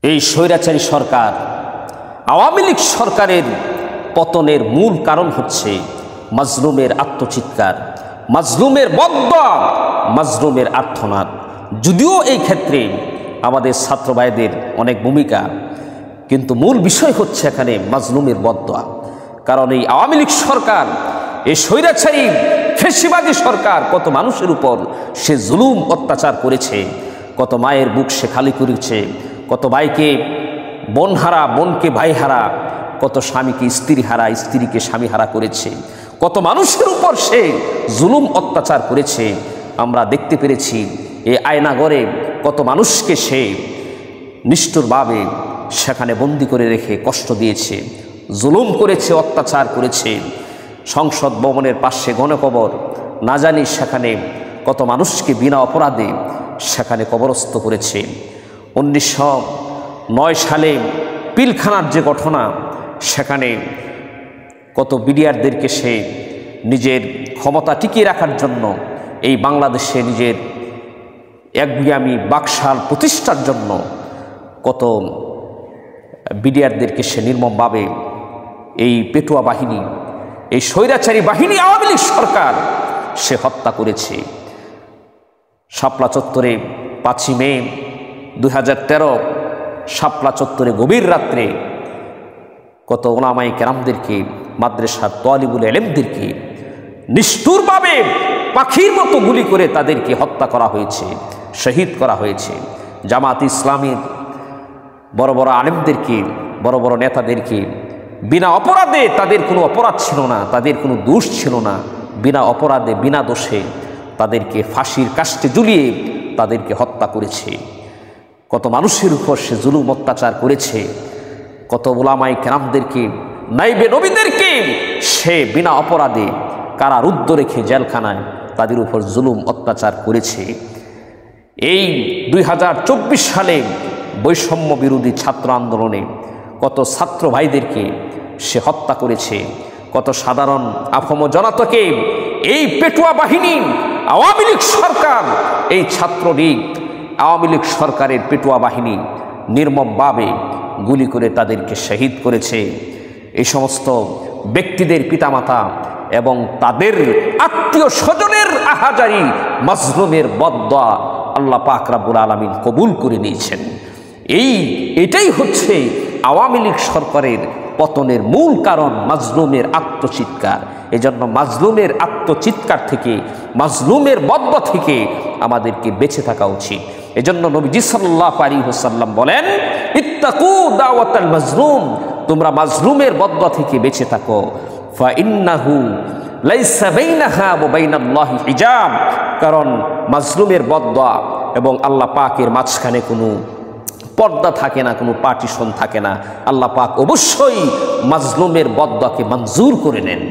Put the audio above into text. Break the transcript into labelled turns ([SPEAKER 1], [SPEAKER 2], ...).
[SPEAKER 1] এই স্বৈরাচারী সরকার আওয়ামী লীগ সরকারের পতনের মূল কারণ হচ্ছে মাজলুমের আত্মচিৎকার, মাজলুমের বদদোয়া, মাজলুমের আর্তনাদ। যদিও এই ক্ষেত্রে আমাদের ছাত্র ভাইদের অনেক ভূমিকা, কিন্তু মূল বিষয় হচ্ছে এখানে মাজলুমের বদদোয়া। কারণ এই আওয়ামী লীগ সরকার, এই স্বৈরাচারী ফ্যাসিবাদী সরকার কত মানুষের উপর সে জুলুম অত্যাচার করেছে, কত মায়ের বুক সে খালি করেছে, কত ভাইকে বোন হারা, বোনকে ভাই হারা, কত স্বামীকে স্ত্রী হারা, স্ত্রীকে স্বামী হারা করেছে, কত মানুষের উপর সে জুলুম অত্যাচার করেছে। আমরা দেখতে পেরেছি এই আয়নাগরে কত মানুষকে সে নিষ্ঠুরভাবে সেখানে বন্দি করে রেখে কষ্ট দিয়েছে, জুলুম করেছে, অত্যাচার করেছে। সংসদ ভবনের পাশে গণকবর, না জানি সেখানে কত মানুষকে বিনা অপরাধে সেখানে কবরস্থ করেছে। 1909 সালে পিলখানার যে ঘটনা, সেখানে কত বিডিআরদেরকে সে নিজের ক্ষমতা টিকিয়ে রাখার জন্য এই বাংলাদেশে নিজের একগুয়ামি বাকশাল প্রতিষ্ঠার জন্য কত বিডিআরদেরকে সে নির্মমভাবে এই পেটুয়া বাহিনী, এই স্বৈরাচারী বাহিনী আওয়ামী লীগ সরকার সে হত্যা করেছে। শাপলা চত্বরে 5ই মে 2013 শাপলা চত্বরে গভীর রাত্রে কত ওলামায়ে কেরামদেরকে, মাদ্রাসার তালিবুল ইলমদেরকে নিষ্ঠুরভাবে পাখির মতো গুলি করে তাদেরকে হত্যা করা হয়েছে, শহীদ করা হয়েছে। জামাত ইসলামীর বড় বড় আলেমদেরকে, বড় বড় নেতাদেরকে বিনা অপরাধে, তাদের কোনো অপরাধ ছিল না, তাদের কোনো দোষ ছিল না, বিনা অপরাধে বিনা দোষে তাদেরকে ফাঁসির কাস্টে ঝুলিয়ে তাদেরকে হত্যা করেছে। কত মানুষের উপর সে জুলুম অত্যাচার করেছে, কত ওলামায়ে কেরামদেরকে, নাইবে নবীদেরকে সে বিনা অপরাধে কারারুদ্ধ রেখে জেলখানায় তাদের উপর জুলুম অত্যাচার করেছে। এই 2024 সালে বৈষম্য বিরোধী ছাত্র আন্দোলনে কত ছাত্র ভাইদেরকে সে হত্যা করেছে, কত সাধারণ আফম জনতাকে এই পেটুয়া বাহিনী আওয়ামী লীগ সরকার, এই ছাত্রলীগ আওয়ামী লীগ সরকারের পেটুয়া বাহিনী নির্মমভাবে গুলি করে তাদেরকে শহীদ করেছে। এই সমস্ত ব্যক্তিদের পিতামাতা এবং তাদের আত্মীয় স্বজনের আহাজারি, মাজলুমের বদদোয়া আল্লাহ পাক রব্বুল আলামিন কবুল করে নিয়েছেন। এটাই হচ্ছে আওয়ামী লীগ সরকারের পতনের মূল কারণ, মাজলুমের আত্মচিৎকার। এজন্য মাজলুমের আত্মচিৎকার থেকে, মাজলুমের বদদোয়া থেকে আমাদেরকে বেঁচে থাকা উচিত। এজন্য নবীজি সাল্লাল্লাহু আলাইহি ওয়াসাল্লাম বলেন, ইত্তাকু দাওয়াতাল মাজলুম, তোমরা মাজলুমের বদদোয়া থেকে বেঁচে থাকো। ফা ইন্নাহু লাইসা বাইনাহা ওয়া বাইনাল্লাহি হিজাব, কারণ মাজলুমের বদদোয়া এবং আল্লাহ পাকের মাঝখানে কোনো পর্দা থাকে না, কোনো পার্টিশন থাকে না। আল্লাহ পাক অবশ্যই মাজলুমের বদদোয়াকে মঞ্জুর করে নেন।